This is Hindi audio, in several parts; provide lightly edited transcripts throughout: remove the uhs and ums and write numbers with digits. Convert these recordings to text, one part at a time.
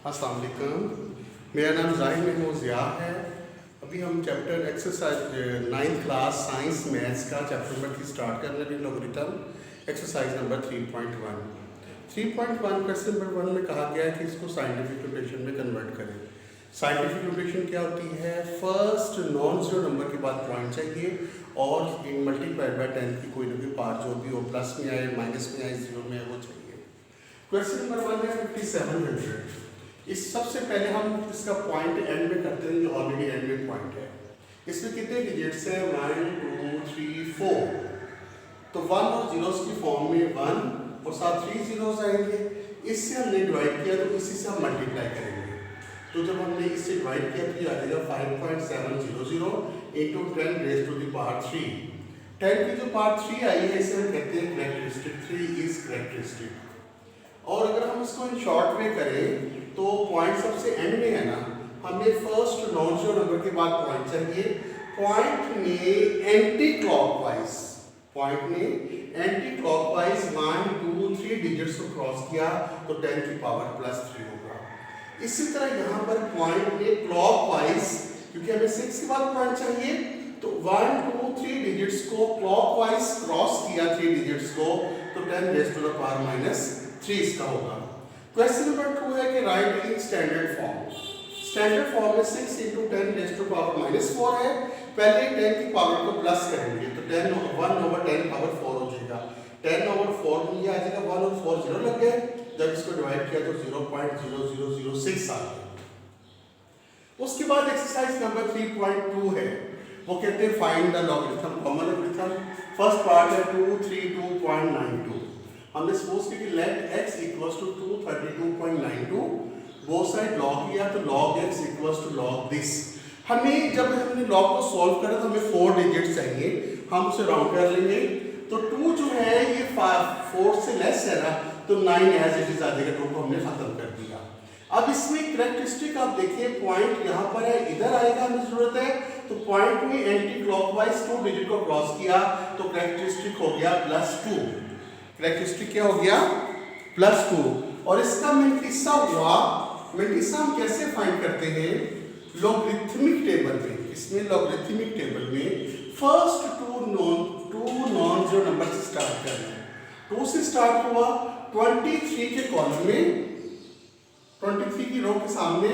अस्सलाम वालेकुम। मेरा नाम ज़ाहिर महमूद ज़िया है। अभी हम chapter exercise 9th class science maths का चैप्टर नंबर 3 स्टार्ट कर रहे हैं। Logarithm exercise number 3.1 question number 1 में कहा गया है कि इसको साइंटिफिक नोटेशन में कन्वर्ट करें। साइंटिफिक नोटेशन क्या होती है? फर्स्ट नॉन जीरो नंबर के बाद पॉइंट चाहिए और इन मल्टीप्लाइड बाय 10 की कोई ना कोई पार्ट जो भी हो, प्लस में आए, माइनस में आए, जीरो में आए, वो चाहिए। क्वेश्चन नंबर 1 है 5700। इस सबसे पहले हम इसका पॉइंट एंड में करते हैं, जो ऑलरेडी एंड में पॉइंट है। इसमें कितने डिजिट्स हैं? 1 2 3 4। तो 1 और जीरोस की फॉर्म में 1 और साथ 3 जीरोस आएंगे। इससे हमने डिवाइड किया तो इसी से हम मल्टीप्लाई करेंगे। तो जब हमने इससे डिवाइड किया तो ये आ जाएगा 5.700 into 10 raise to the power 3। 10 की जो पावर 3 आई है इसे हम कहते हैं कैरेक्टरिस्टिक। 3 is characteristic. और अगर हम इसको इन शॉर्ट में करें तो पॉइंट सबसे एंड में है ना, हमें फर्स्ट नॉन जीरो नंबर के बाद पॉइंट चाहिए। पॉइंट में एंटी क्लॉकवाइज 1 2 3 डिजिट्स को क्रॉस किया तो 10 की पावर +3 होगा। इसी तरह यहाँ पर पॉइंट में क्लॉकवाइज, क्योंकि हमें 6 के बाद पॉइंट चाहिए, तो 1 2 3 डिजिट्स को क्लॉकवाइज क्रॉस किया 3 डिजिट्स को, तो 10 रेज़ टू द पावर -3 इसका होगा। क्वेश्चन नंबर 2 है कि right in standard form. Standard form में 6 × 10 रेज़ टू पावर -4 है। पहले 10 की पावर को प्लस करेंगे तो 1/10 पावर 4 हो जाएगा। 10/4 में ये आ जाएगा, 1 और 4 जीरो लग गए। जब इसको डिवाइड किया तो 0.0006 आ गया। उसके बाद एक्सरसाइज नंबर 3.2 है, वो कहते हैं find the logarithm, common logarithm. First part है 232.92। हमने सपोज किया कि let x equals to 232.92, both side log लिया तो log x equals to log this. हमें जब हमने log को सॉल्व करा तो हमें 4 डिजिट चाहिए, हम उसे राउंड कर लेंगे। तो 2 जो है ये 4 से लेस है ना, तो 9 एज इट इज आ जाएगा। 2 को हमने खत्म कर दिया। अब इसमें कैरेक्टरिस्टिक आप देखिए, पॉइंट यहाँ पर है, इधर आएगा, हमें जरूरत है। तो पॉइंट में एंटी क्लॉकवाइज 2 डिजिट को क्रॉस किया तो कैरेक्टरिस्टिक हो गया +2। कैरेक्टरिस्टिक क्या हो गया? +2। और इसका मेंटिसा हुआ। मेंटिसा हम कैसे फाइंड करते हैं? लॉगरिथमिक टेबल में। इसमें लॉगरिथमिक टेबल में first two non zero number से स्टार्ट करना है। 2 से स्टार्ट हुआ, 23 के कॉलम में, 23 की रो के सामने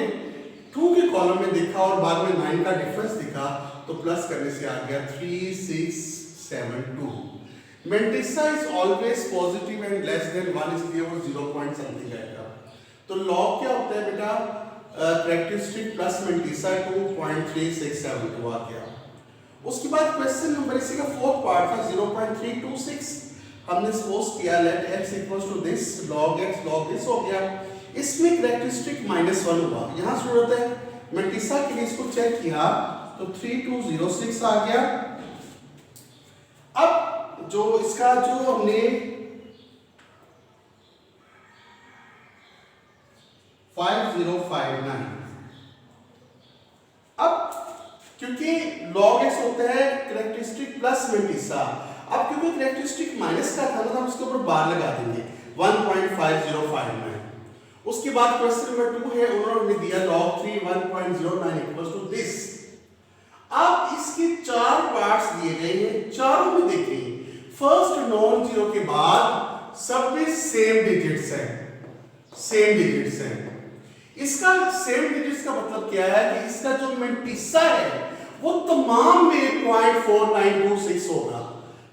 2 के कॉलम में देखा और बाद में 9 का डिफरेंस दिखा, तो प्लस करने से आ गया 3672। Mantissa is always positive and less than 1, इसलिए वो 0 पॉइंट समथिंग आएगा। तो लॉग क्या होता है बेटा? कैरेक्टरिस्टिक प्लस मेंटिसा 2.3672 आ गया। उसके बाद क्वेश्चन नंबर इसी का फोर्थ पार्ट था 0.326। हमने सपोज किया let x equals to this, log x log this हो गया। इसमें कैरेक्टरिस्टिक -1 हुआ। यहाँ जरूरत है मेंटिसा के लिए, इसको चेक किया तो 3206 आ गया। अब जो इसका जो हमने 5059, अब क्योंकि log x होता है कैरेक्टरिस्टिक प्लस मेंटिसा, अब क्योंकि कैरेक्टरिस्टिक माइनस का था ना, हम उसके ऊपर बार लगा देंगे 1.5059। उसके बाद क्वेश्चन नंबर 2 है, उन्होंने दिया log 3 1.09 इक्वल्स टू दिस। अब इसके 4 पार्ट्स दिए गए हैं, चारों में देखिए फर्स्ट नॉन जीरो के बाद सब में सेम डिजिट्स हैं। इसका सेम डिजिट्स का मतलब क्या है कि इसका जो मेंटिसा है वो तमाम में 0.4926 होगा,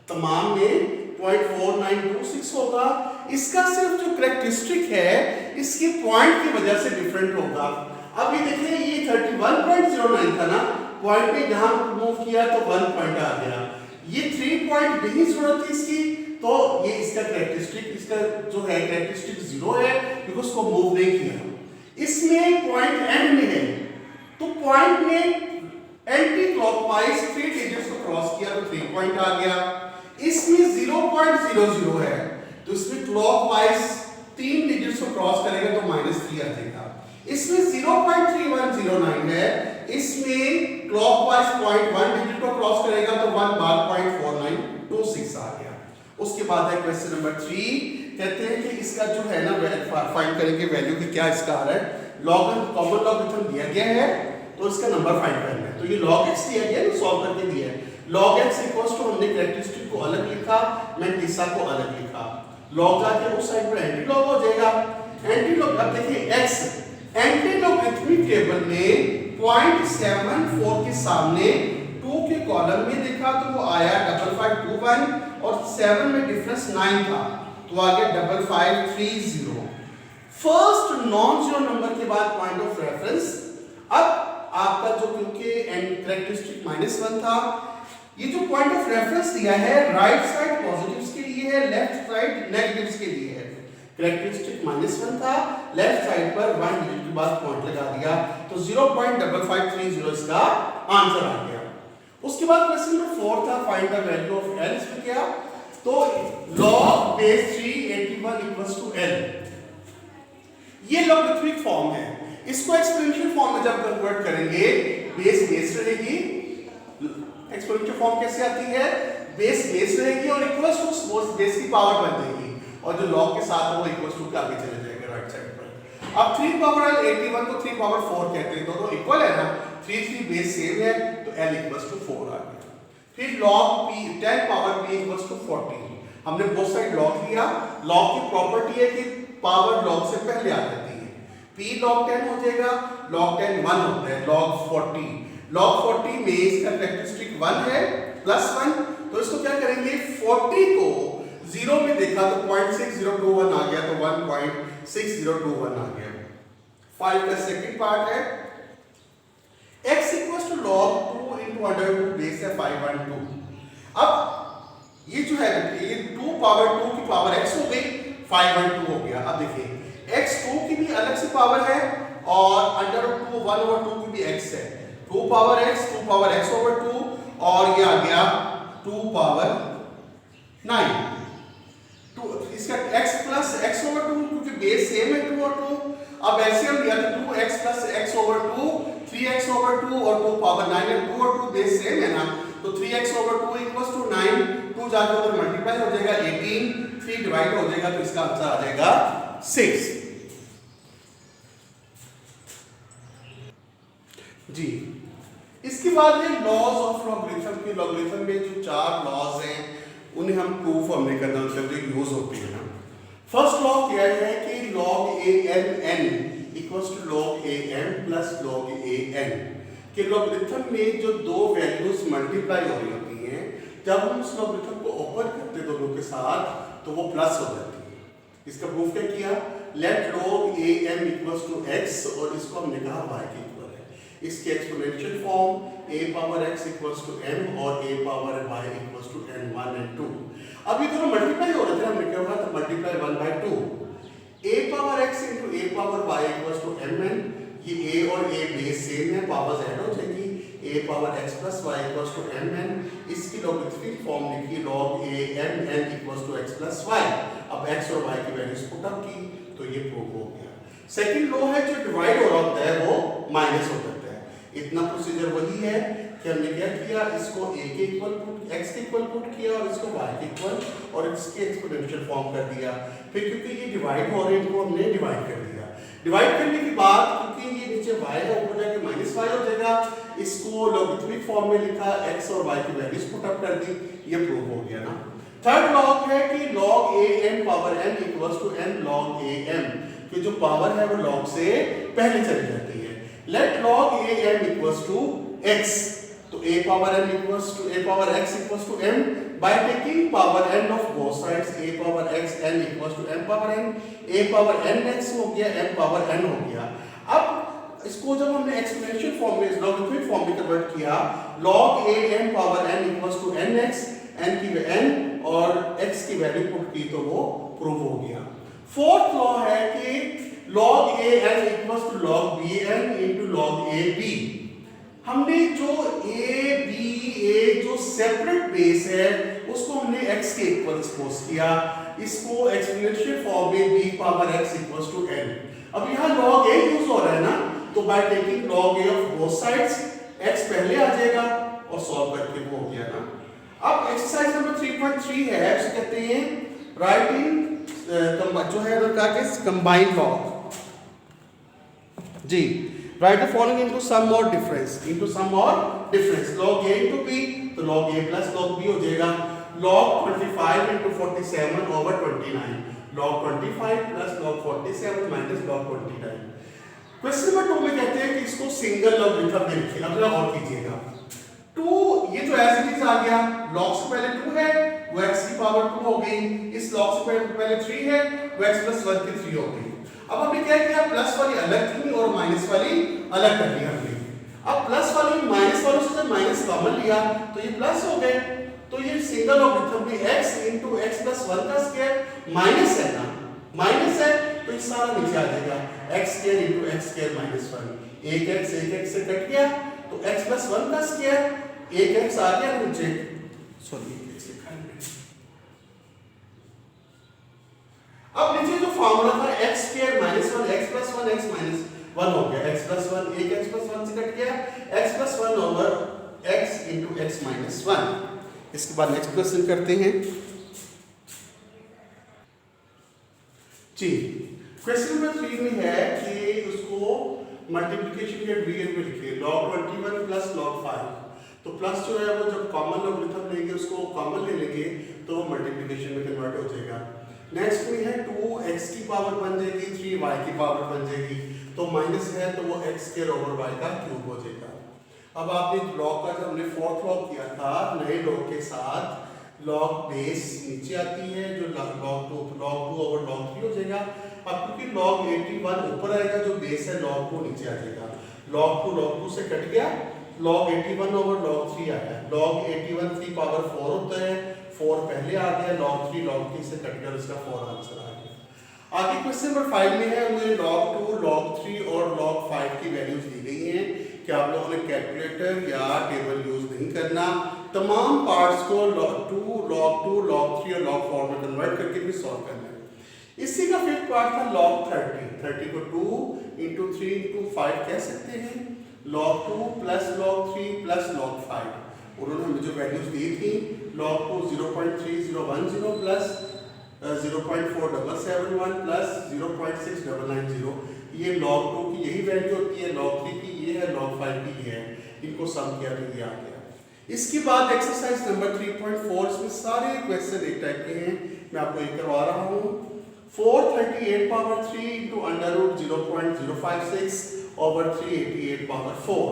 तमाम में 0.4926 होगा। इसका सिर्फ जो कैरेक्टरिस्टिक है इसकी पॉइंट की वजह से डिफरेंट होगा। अब ये देखिए, ये 31.09 था ना, पॉइंट में जहां मूव किया तो 1 पॉइंट आ गया। ये 3 पॉइंट नहीं जरूरत थी इसकी, तो ये इसका कैरेक्टरिस्टिक, इसका जो है कैरेक्टरिस्टिक 0 है क्योंकि उसको मूव नहीं किया। इसमें पॉइंट एंड में है, तो पॉइंट में एंटी क्लॉकवाइज 3 डिजिट्स को क्रॉस किया तो 3 पॉइंट आ गया। इसमें 0.00 है, तो इसमें क्लॉकवाइज 3 डिजिट्स को क्रॉस करेगा तो -3 आ जाएगा। इसमें 0.3109 है, इसमें क्लॉकवाइज 0.1 डिजिट को क्रॉस करेगा तो 1 बार 0.4926 आ गया। उसके बाद है क्वेश्चन नंबर 3, कहते हैं कि इसका जो है ना फाइंड करेंगे वैल्यू कि क्या इसका आ रहा है। लॉग कॉमन लॉगरिथम दिया गया है तो इसका नंबर फाइंड करना है। तो ये log x दिया गया है, सॉल्व करके दिया है। log x इक्वल्स टू हमने कैरेक्टरिस्टिक को अलग लिखा, मैंटिसा को अलग लिखा। log जाके उस साइड पर एंटी लॉग हो जाएगा। एंटी लॉग अब देखिए x एंटी लॉगरिथमिक टेबल में 0.74 के सामने 2 के कॉलम में देखा तो वो आया 5521 और 7 में डिफरेंस 9 था तो आ गया 5530। फर्स्ट नॉन जीरो नंबर के बाद पॉइंट ऑफ रेफरेंस। अब आपका जो क्योंकि कैरेक्टरिस्टिक -1 था, ये जो पॉइंट ऑफ रेफरेंस दिया है राइट साइड पॉजिटिव्स के लिए है, लेफ्ट साइड नेगेटिव्स के लिए है। कैरेक्टरिस्टिक -1 था, लेफ्ट साइड पर 1 डिजिट के बाद पॉइंट लगा दिया तो 0.5530 इसका आंसर आ गया। उसके बाद क्वेश्चन नंबर 4 था find the value of L। इसमें क्या तो log base 381 = L, ये लॉगरिथमिक फॉर्म है। इसको एक्सपोनेंशियल फॉर्म में जब कन्वर्ट करेंगे बेस रहेगी। एक्सपोनेंशियल फॉर्म कैसे आती है, बेस रहेगी और इक्वल्स टू बेस की पावर बन जाएगी और जो log के साथ है वो इक्वल्स टू के आगे चले जाएगा राइट साइड पर। अब 3 पावर 81 को 3 पावर 4 कहते हैं, दोनों इक्वल है ना, 3 बेस सेम है तो L इक्वल्स टू 4 आ गया। फिर log p 10 power p equals to 40। हमने बोथ साइड log लिया। log की प्रॉपर्टी है कि पावर log से पहले आ जाती है। p log 10 हो जाएगा, log 10 1 होता है, log 40 में इसका कैरेक्टरिस्टिक 1 है +1 तो इसको क्या करेंगे 40 को 0 में देखा तो 0.6021 आ गया तो 1.6021 आ गया। 5 का सेकंड पार्ट है x = log 2 × √2 बेस है 512। अब ये जो है ये 2 पावर 2 की पावर x हो गई, 512 हो गया। अब देखिए x 2 की भी अलग से पावर है और √2 1/2 की भी x है। 2 पावर x/2 और ये आ गया 2 पावर 9। इसका x प्लस x/2 क्योंकि बेस सेम है 2 और 2। अब एलसीएम लिया तो 2x प्लस x/2 3x/2 और 2 पावर 9 है। 2 और 2 बेस सेम है ना तो 3x/2 इक्वल्स टू 9। 2 जाकर उधर मल्टीप्लाई हो जाएगा 18, 3 डिवाइड हो जाएगा तो इसका आंसर आ जाएगा 6। जी इसके बाद है लॉज ऑफ लॉगरिथम के। लॉगरिथम में जो 4 लॉज हैं उन्हें हम प्रूफ हमने करना मतलब जो यूज होती है ना। फर्स्ट लॉ क्या है कि log an equals to log am plus log an कि लॉगरिथम में जो दो वैल्यूज मल्टीप्लाई हो रही होती हैं जब हम उस लॉगरिथम को ओपन करते हैं दोनों के साथ तो वो प्लस हो जाती है। इसका प्रूफ क्या किया, let log am equals to x और इसको हमने कहा y के इक्वल है। इसके exponential form a power x equals to m और a power y equals to n1 and 2। अब ये दोनों मल्टीप्लाई हो रहे थे, हमने क्या हुआ तो multiply 1/2 a power x into a power y equals to mn। ये a और a बेस सेम है, पावर्स ऐड हो जाएगी। a power x plus y equals to mn। इसकी लॉगरिथमिक फॉर्म लिखी log a mn equals to x plus y। अब x और y की वैल्यूज पुट अप की तो ये प्रूफ हो गया। सेकंड लॉ है जो डिवाइड हो रहा होता है वो माइनस हो जाता है। इतना प्रोसीजर वही है कि हमने क्या किया, इसको a के इक्वल पुट x के इक्वल पुट किया और इसको y के इक्वल और इसके एक्सपोनेंशियल फॉर्म कर दिया। फिर क्योंकि ये डिवाइड हो रहे हैं इनको हमने डिवाइड कर दिया। डिवाइड करने के बाद क्योंकि ये नीचे y है ऊपर जाके -y हो जाएगा, इसको लॉगरिथमिक फॉर्म में लिखा, x और y की वैल्यूज पुट अप कर दी, ये प्रूव हो गया ना। थर्ड लॉग है कि log am power n equals to n log am कि जो पावर है वो log से पहले चली जाती है। Let log am equals to x तो a power n equals to a power x equals to m by taking power n of both sides a power x n equals to m power n। a power n x हो गया, m पावर n हो गया। अब इसको जब हमने एक्सपोनेंशियल फॉर्म में लॉगरिथमिक फॉर्म में कन्वर्ट किया log a m power n equals to nx, n की n और x की वैल्यू पुट की तो वो प्रूव हो गया। फोर्थ लॉ है कि log an equals to log bn into log ab। हमने जो a जो सेपरेट बेस है उसको हमने x के इक्वल सपोज किया, इसको एक्सपोनेंशियल फॉर्म में b power x equals to n। अब यहाँ log a यूज हो रहा है ना तो by taking log a of both sides x पहले आ जाएगा और सॉल्व करके वो हो गया ना। अब एक्सरसाइज नंबर 3.3 है, इसे कहते हैं राइटिंग जो है उनका के कंबाइंड लॉग। जी, write the following into sum और डिफरेंस, इनटू सम और difference, log a into b तो log a plus log b हो जाएगा, log 25 into 47 over 29, log 25 plus log 47 minus log 29। Question number 2 में कहते हैं कि इसको सिंगल लॉगरिथम में लिखिए। अब जरा और कीजिएगा, 2 ये तो एज इट इज आ गया, log से पहले 2 है वो x की पावर 2 हो गई, इस log से पहले 3 है वो x plus 1 की 3 हो गई। अब हमने क्या किया, प्लस वाली अलग थी और माइनस वाली अलग कर ली हमने। अब प्लस वाली माइनस वालों से माइनस कॉमन लिया तो ये प्लस हो गए, तो ये सिंगल लॉगरिथम में x into x plus 1 का स्क्वायर माइनस है ना, माइनस है तो ये सारा नीचे आ जाएगा, x square into x square minus 1, एक x से कट गया तो x plus 1 का स्क्वायर एक x आ गया नीचे, सॉरी अब नीचे जो फॉर्मूला था x square minus 1 x plus 1 x minus 1 हो गया, x plus 1 एक x plus 1 से कट गया, x plus 1 over x into x minus 1। इसके बाद नेक्स्ट क्वेश्चन करते हैं जी। क्वेश्चन नंबर 3 में है कि उसको मल्टीप्लिकेशन के डिवीजन में लिखिए, log 21 plus log 5, तो प्लस जो है वो जब कॉमन लॉगरिथम लेंगे उसको कॉमन ले लेंगे तो मल्टीप्लिकेशन में कन्वर्ट हो जाएगा। नेक्स्ट में है 2x की पावर बन जाएगी, 3y की पावर बन जाएगी, तो माइनस है तो वो x स्क्वायर ओवर y का क्यूब हो जाएगा। अब आपने लॉग का जब हमने फोर्थ लॉग किया था नए लॉग के साथ लॉग बेस नीचे आती है, जो log 2 ओवर log 3 हो जाएगा। अब क्योंकि log 81 ऊपर आएगा, जो बेस है log 2 नीचे आ जाएगा, log 2 से कट गया, log 81 ओवर log 3 आया, log 81 3 पावर 4 होता है, 4 पहले आ गया, log 3 से कट गया, इसका 4 आंसर आ गया। आगे क्वेश्चन नंबर 5 में है, हमें log 2 log 3 और log 5 की वैल्यूज दी गई हैं कि आप लोगों ने कैलकुलेटर या टेबल यूज नहीं करना, तमाम पार्ट्स को log 2 log 3 और log 4 में कन्वर्ट करके भी सॉल्व करना है। इसी का फिफ्थ पार्ट था log 30 को 2 into 3 into 5 कह सकते हैं, log 2 plus log 3 plus log 5। उन्होंने हमें जो वैल्यूज दी थी log 2 0.3010 plus 0.4771 plus 0.6990, ये log 2 की यही वैल्यू होती है, log 3 की ये है, log 5 की ये है, इनको सम किया तो ये आ गया। इसके बाद एक्सरसाइज नंबर 3.4, इसमें सारे क्वेश्चन एक टाइप के हैं, मैं आपको एक करवा रहा हूँ। 438 power 3 into under root 0.056 over 388 power 4।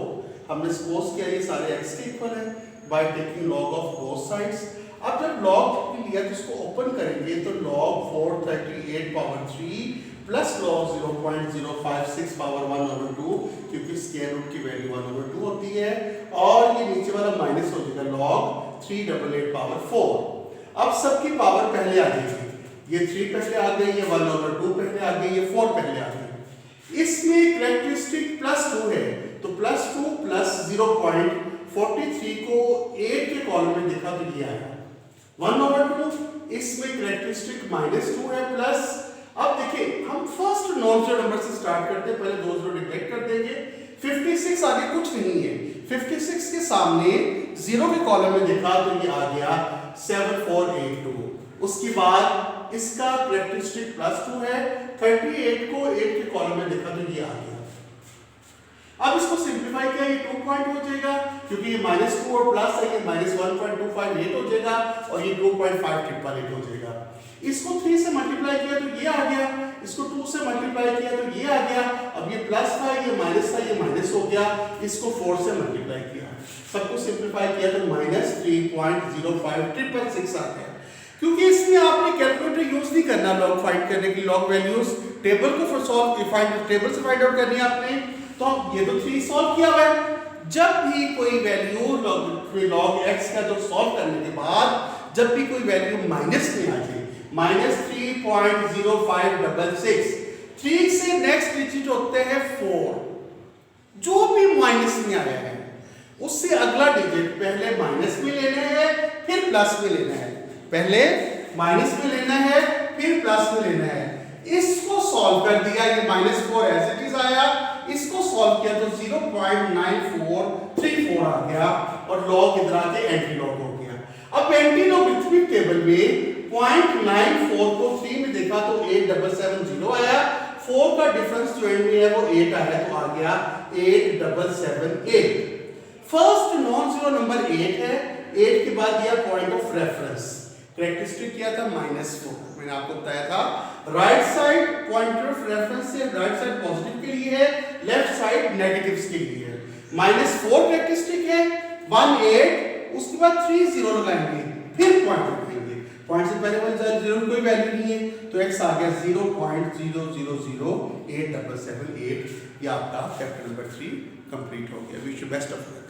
हमने सपोज किया ये सारे x के इक्वल है by taking log of both sides. अब जब log 3 लिया तो इसको ओपन करेंगे तो log 438 power 3 plus log 0.056 power 1/2, क्योंकि स्क्वायर रूट की वैल्यू 1/2 होती है, और ये नीचे वाला माइनस हो जाएगा log 388 पावर 4। अब सबकी पावर पहले आ जाएगी, ये 3 पहले आ गई, ये 1/2 पहले आ गई, ये 4 पहले आ गई। इसमें कैरेक्टरिस्टिक +2 है तो +2 प्लस 0.43 को 8 के कॉलम में देखा तो ये आया 1/2। इसमें कैरेक्टरिस्टिक -2 है प्लस, अब देखिए हम फर्स्ट नॉन जीरो नंबर से स्टार्ट करते हैं, पहले दो जीरो नेगलेक्ट कर देंगे। 56 आगे कुछ नहीं है, 56 के सामने 0 के कॉलम में देखा तो ये आ गया 7482। उसके बाद इसका कैरेक्टरिस्टिक +2 है, 38 को 8 के कॉलम में देखा तो ये आ गया। अब इसको सिंपलीफाई किया, ये 2 पॉइंट हो जाएगा, क्योंकि ये -2 और प्लस है, ये -1.258 हो जाएगा, और ये 2.5888 हो जाएगा। इसको 3 से मल्टीप्लाई किया तो ये आ गया, इसको 2 से मल्टीप्लाई किया तो ये आ गया। अब ये प्लस था, ये माइनस था, ये माइनस हो गया, इसको 4 से मल्टीप्लाई किया, सबको सिंपलीफाई किया तो -3.05666 आ गया। क्योंकि इसमें आपने कैलकुलेटर यूज नहीं करना लॉग फाइंड करने की, लॉग वैल्यूज टेबल को सॉल्व टेबल से फाइंड आउट करनी है आपने, तो ये तो 3 सॉल्व किया हुआ है। जब भी कोई वैल्यू log x का जो सॉल्व करने के बाद जब भी कोई वैल्यू माइनस में आ जाए, -3.0566, 3 से नेक्स्ट डिजिट होते हैं 4, जो भी माइनस में आया है उससे अगला डिजिट पहले माइनस में लेना है फिर प्लस में लेना है, पहले माइनस में लेना है फिर प्लस में लेना है। इसको सॉल्व कर दिया, ये -4 एज इट इज आया, इसको सॉल्व किया तो 0.9434 आ गया, और लॉग इधर आके एंटी लॉग हो गया। अब एंटी लॉगरिथमिक टेबल में 0.94 को 3 में देखा तो 8770 आया, 4 का डिफरेंस जो एंड में है वो 8 आया, तो आ गया 8778। फर्स्ट नॉन जीरो नंबर 8 है। 8 के बाद दिया पॉइंट ऑफ रेफरेंस, कैरेक्टरिस्टिक किया था -4, मैंने आपको बताया था right side pointer of reference से राइट साइड पॉजिटिव के लिए है, लेफ्ट साइड नेगेटिव्स के लिए है। -4 कैरेक्टरिस्टिक है, 1 8, उसके बाद 3 0 लगाएंगे, फिर पॉइंट लगाएंगे, पॉइंट से पहले वाले जीरो की कोई वैल्यू नहीं है, तो x आ गया 0.00087778। ये आपका चैप्टर नंबर 3 कंप्लीट हो गया। Wish you best of luck.